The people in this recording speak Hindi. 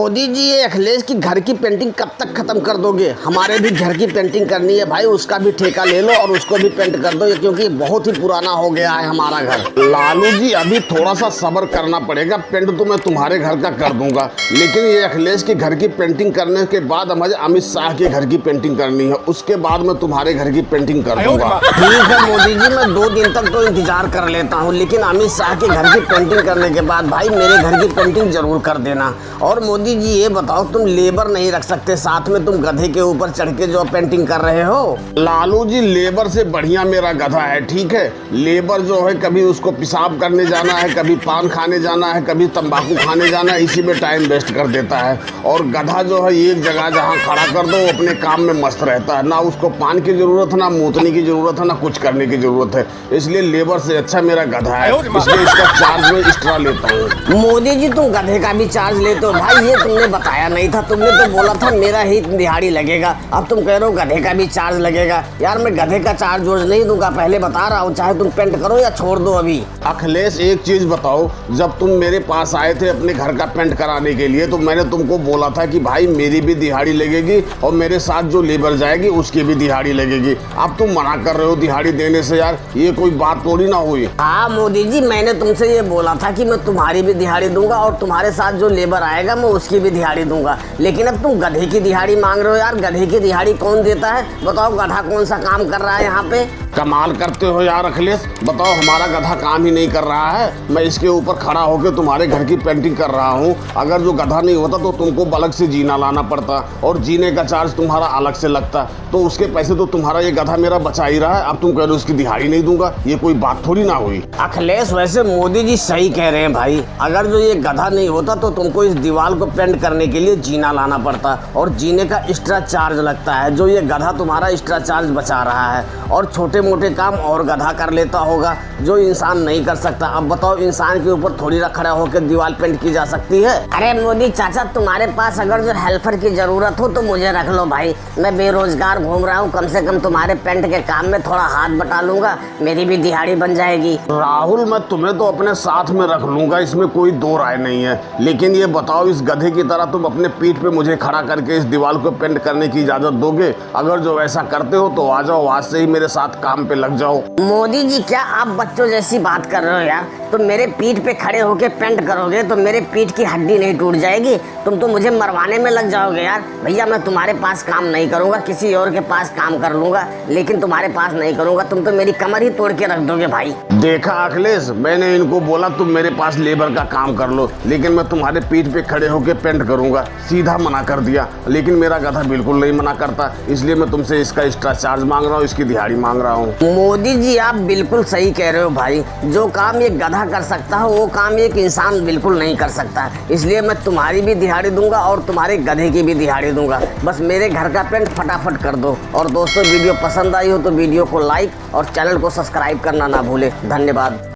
मोदी जी, ये अखिलेश की घर की पेंटिंग कब तक खत्म कर दोगे? हमारे भी घर की पेंटिंग करनी है भाई, उसका भी ठेका ले लो और उसको भी पेंट कर दो, क्योंकि बहुत ही पुराना हो गया है हमारा घर। लालू जी, अभी थोड़ा सा सब्र करना पड़ेगा। पेंट तो मैं तुम्हारे घर का कर दूंगा, लेकिन ये अखिलेश की घर की पेंटिंग करने के बाद मुझे अमित शाह के घर की पेंटिंग करनी है, उसके बाद मैं तुम्हारे घर की पेंटिंग कर दूंगा। ठीक है मोदी जी, मैं 2 दिन तक तो इंतजार कर लेता हूँ, लेकिन अमित शाह के घर की पेंटिंग करने के बाद भाई मेरे घर की पेंटिंग जरूर कर देना। और मोदी जी ये बताओ, तुम लेबर नहीं रख सकते साथ में? तुम गधे के ऊपर चढ़ के जो पेंटिंग कर रहे हो। लालू जी, लेबर से बढ़िया मेरा गधा है, ठीक है। लेबर जो है, कभी उसको पेशाब करने जाना है, कभी पान खाने जाना है, कभी तंबाकू खाने जाना है, इसी में टाइम वेस्ट कर देता है। और गधा जो है, एक जगह जहाँ खड़ा कर दो अपने काम में मस्त रहता है, ना उसको पान की जरूरत है, ना मूतने की जरूरत है, ना कुछ करने की जरूरत है। इसलिए लेबर से अच्छा मेरा गधा है, इसलिए इसका चार्ज में एक्स्ट्रा लेता हूँ। मोदी जी, तुम गधे का भी चार्ज लेते हो भाई? ये तुमने बताया नहीं था, तुमने तो बोला था मेरा ही दिहाड़ी लगेगा, अब तुम कह रहे हो गधे का भी चार्ज लगेगा। यार मैं गधे का चार्ज नहीं दूंगा, पहले बता रहा हूँ, चाहे तुम पेंट करो या छोड़ दो अभी। अखिलेश, एक चीज बताओ, जब तुम मेरे पास आए थे अपने घर का पेंट कराने के लिए, तो मैंने तुमको बोला था कि भाई मेरी भी दिहाड़ी लगेगी और मेरे साथ जो लेबर जाएगी उसकी भी दिहाड़ी लगेगी। अब तुम मना कर रहे हो दिहाड़ी देने से, यार ये कोई बात थोड़ी ना हुई। हाँ मोदी जी, मैंने तुमसे ये बोला था कि मैं तुम्हारी भी दिहाड़ी दूंगा और तुम्हारे साथ जो लेबर आएगा मैं उसकी भी दिहाड़ी दूंगा, लेकिन अब तुम गधे की दिहाड़ी मांग रहे हो। यार गधे की दिहाड़ी कौन देता है? बताओ, गधा कौन सा काम कर रहा है यहाँ पे? कमाल करते हो यार अखिलेश, बताओ हमारा गधा काम ही नहीं कर रहा है, मैं इसके ऊपर खड़ा होकर तुम्हारे घर की पेंटिंग कर रहा हूँ। अगर जो गधा नहीं होता तो तुमको अलग से जीना लाना पड़ता और जीने का चार्ज तुम्हारा अलग से लगता, तो उसके पैसे तो तुम्हारा ये गधा मेरा बचा ही रहा है। अब तुम कह रहे हो उसकी दिहाड़ी नहीं दूंगा, ये कोई बात थोड़ी ना हुई। अखिलेश, वैसे मोदी जी सही कह रहे हैं भाई, अगर जो ये गधा नहीं होता तो तुमको इस दीवार को पेंट करने के लिए जीना लाना पड़ता और जीने का एक्स्ट्रा चार्ज लगता है, जो ये गधा तुम्हारा एक्स्ट्रा चार्ज बचा रहा है। और छोटे मोटे काम और गधा कर लेता होगा जो इंसान नहीं कर सकता। अब बताओ, इंसान के ऊपर थोड़ी खड़ा होकर दीवार पेंट की जा सकती है? अरे मोदी चाचा, तुम्हारे पास अगर जो हेल्पर की जरूरत हो तो मुझे रख लो भाई, मैं बेरोजगार घूम रहा हूँ, कम से कम तुम्हारे पेंट के काम में थोड़ा हाथ बटा लूंगा, मेरी भी दिहाड़ी बन जाएगी। राहुल, मैं तुम्हें तो अपने साथ में रख लूंगा, इसमें कोई दो राय नहीं है, लेकिन ये बताओ, इस गधे की तरह तुम अपने पीठ पे मुझे खड़ा करके इस दीवार को पेंट करने की इजाजत दोगे? अगर जो ऐसा करते हो तो आ जाओ, आज से ही मेरे साथ काम पे लग जाओ। मोदी जी, क्या आप बच्चों जैसी बात कर रहे हो यार? तुम मेरे पीठ पे खड़े होके पेंट करोगे तो मेरे पीठ की हड्डी नहीं टूट जाएगी? तुम तो मुझे मरवाने में लग जाओगे यार। भैया, मैं तुम्हारे पास काम नहीं करूंगा, किसी और के पास काम कर लूंगा, लेकिन तुम्हारे पास नहीं करूंगा। तुम तो मेरी कमर ही तोड़ के रख दोगे भाई। देखा अखिलेश, मैंने इनको बोला तुम मेरे पास लेबर का काम कर लो, लेकिन मैं तुम्हारे पीठ पे खड़े होके पेंट करूंगा, सीधा मना कर दिया। लेकिन मेरा गधा बिल्कुल नहीं मना करता, इसलिए मैं तुमसे इसका एक्स्ट्रा चार्ज मांग रहा हूँ, इसकी दिहाड़ी मांग रहा हूँ। मोदी जी, आप बिल्कुल सही कह रहे हो भाई, जो काम ये गधा कर सकता है वो काम एक इंसान बिल्कुल नहीं कर सकता, इसलिए मैं तुम्हारी भी दिहाड़ी दूंगा और तुम्हारे गधे की भी दिहाड़ी दूंगा। बस मेरे घर का पेंट फटाफट कर दो। और दोस्तों, वीडियो पसंद आई हो तो वीडियो को लाइक और चैनल को सब्सक्राइब करना ना भूले। धन्यवाद।